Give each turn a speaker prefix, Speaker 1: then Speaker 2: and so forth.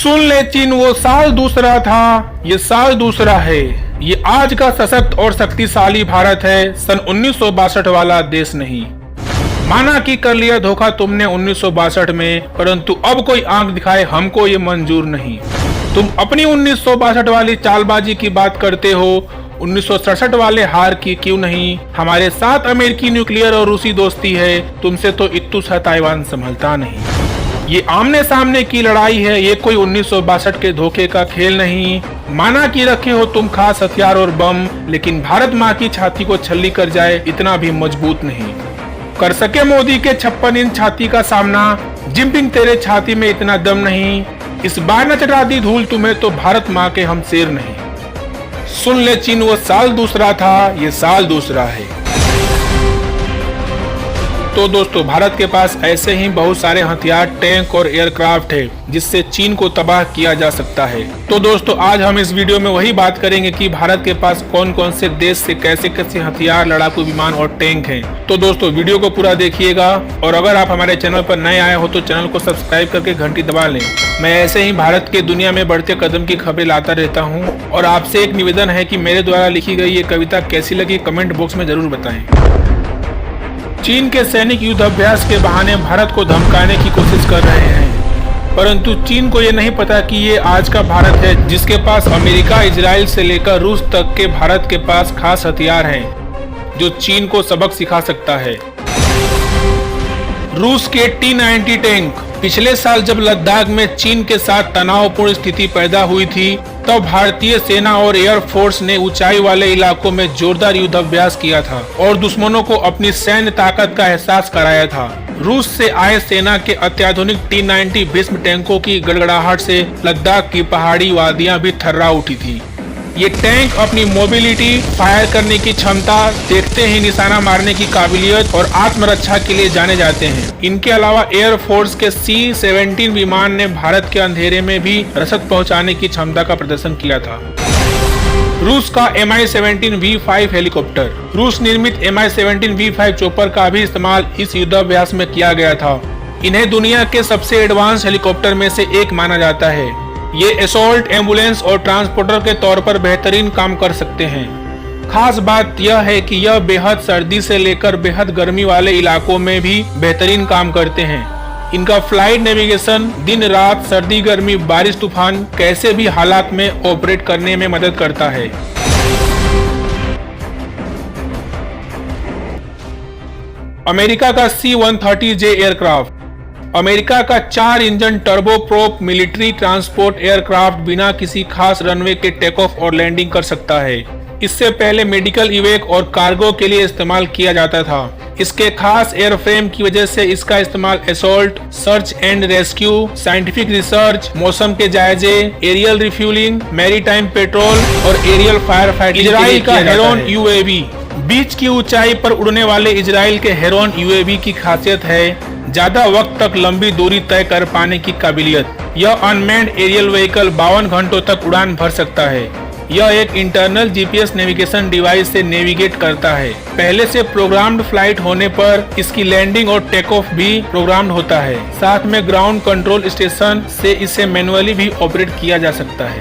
Speaker 1: सुन ले चीन, वो साल दूसरा था, ये साल दूसरा है। ये आज का सशक्त और शक्तिशाली भारत है, सन 1962 वाला देश नहीं। माना कि कर लिया धोखा तुमने 1962 में, परंतु अब कोई आंख दिखाए हमको ये मंजूर नहीं। तुम अपनी 1962 वाली चालबाजी की बात करते हो, 1967 वाले हार की क्यों नहीं। हमारे साथ अमेरिकी न्यूक्लियर और रूसी दोस्ती है, तुमसे तो इत्तू सा ताइवान संभलता नहीं। ये आमने सामने की लड़ाई है, ये कोई 1962 के धोखे का खेल नहीं। माना कि रखे हो तुम खास हथियार और बम, लेकिन भारत माँ की छाती को छल्ली कर जाए इतना भी मजबूत नहीं। कर सके मोदी के 56 इंच छाती का सामना, जिनपिंग तेरे छाती में इतना दम नहीं। इस बार न चटा दी धूल तुम्हें तो भारत माँ के हम शेर नहीं। सुन ले चीन, वो साल दूसरा था, ये साल दूसरा है। तो दोस्तों, भारत के पास ऐसे ही बहुत सारे हथियार, टैंक और एयरक्राफ्ट है जिससे चीन को तबाह किया जा सकता है। तो दोस्तों, आज हम इस वीडियो में वही बात करेंगे कि भारत के पास कौन कौन से देश से कैसे कैसे हथियार, लड़ाकू विमान और टैंक हैं। तो दोस्तों, वीडियो को पूरा देखिएगा और अगर आप हमारे चैनल पर नए आए हो तो चैनल को सब्सक्राइब करके घंटी दबा लें। मैं ऐसे ही भारत के दुनिया में बढ़ते कदम की खबरें लाता रहता हूँ और आपसे एक निवेदन है कि मेरे द्वारा लिखी गई ये कविता कैसी लगी कमेंट बॉक्स में जरूर बताएं। चीन के सैनिक युद्ध अभ्यास के बहाने भारत को धमकाने की कोशिश कर रहे हैं, परंतु चीन को ये नहीं पता कि ये आज का भारत है जिसके पास अमेरिका, इजराइल से लेकर रूस तक के भारत के पास खास हथियार हैं जो चीन को सबक सिखा सकता है। रूस के T-90 टैंक। पिछले साल जब लद्दाख में चीन के साथ तनावपूर्ण स्थिति पैदा हुई थी, तब भारतीय सेना और एयरफोर्स ने ऊंचाई वाले इलाकों में जोरदार युद्ध अभ्यास किया था और दुश्मनों को अपनी सैन्य ताकत का एहसास कराया था। रूस से आए सेना के अत्याधुनिक T-90 भीष्म टैंकों की गड़गड़ाहट से लद्दाख की पहाड़ी वादियां भी थर्रा उठी थी। ये टैंक अपनी मोबिलिटी, फायर करने की क्षमता, देखते ही निशाना मारने की काबिलियत और आत्मरक्षा के लिए जाने जाते हैं। इनके अलावा एयरफोर्स के C-17 विमान ने भारत के अंधेरे में भी रसद पहुंचाने की क्षमता का प्रदर्शन किया था। रूस का Mi-17 V5 हेलीकॉप्टर। रूस निर्मित Mi-17 V5 चोपर का भी इस्तेमाल इस युद्धाभ्यास में किया गया था। इन्हें दुनिया के सबसे एडवांस हेलीकॉप्टर में से एक माना जाता है। ये असॉल्ट, एम्बुलेंस और ट्रांसपोर्टर के तौर पर बेहतरीन काम कर सकते हैं। खास बात यह है कि यह बेहद सर्दी से लेकर बेहद गर्मी वाले इलाकों में भी बेहतरीन काम करते हैं। इनका फ्लाइट नेविगेशन दिन रात, सर्दी गर्मी, बारिश तूफान कैसे भी हालात में ऑपरेट करने में मदद करता है। अमेरिका का C-130J एयरक्राफ्ट। अमेरिका का 4 इंजन टर्बोप्रोप मिलिट्री ट्रांसपोर्ट एयरक्राफ्ट बिना किसी खास रनवे के टेक ऑफ और लैंडिंग कर सकता है। इससे पहले मेडिकल इवेक और कार्गो के लिए इस्तेमाल किया जाता था। इसके खास एयरफ्रेम की वजह से इसका इस्तेमाल assault, search and rescue, scientific research, मौसम के जायजे, एरियल रिफ्यूलिंग, मैरीटाइम पेट्रोल और एरियल फायर फाइटिंग। इजराइल का हेरोन UAV। बीच की ऊंचाई पर उड़ने वाले इजराइल के हेरोन UAV की खासियत है ज्यादा वक्त तक लंबी दूरी तय कर पाने की काबिलियत। यह अनमैन्ड एरियल व्हीकल 52 घंटों तक उड़ान भर सकता है। यह एक इंटरनल GPS नेविगेशन डिवाइस से नेविगेट करता है। पहले से प्रोग्राम्ड फ्लाइट होने पर इसकी लैंडिंग और टेक ऑफ भी प्रोग्राम्ड होता है। साथ में ग्राउंड कंट्रोल स्टेशन से इसे मैनुअली भी ऑपरेट किया जा सकता है।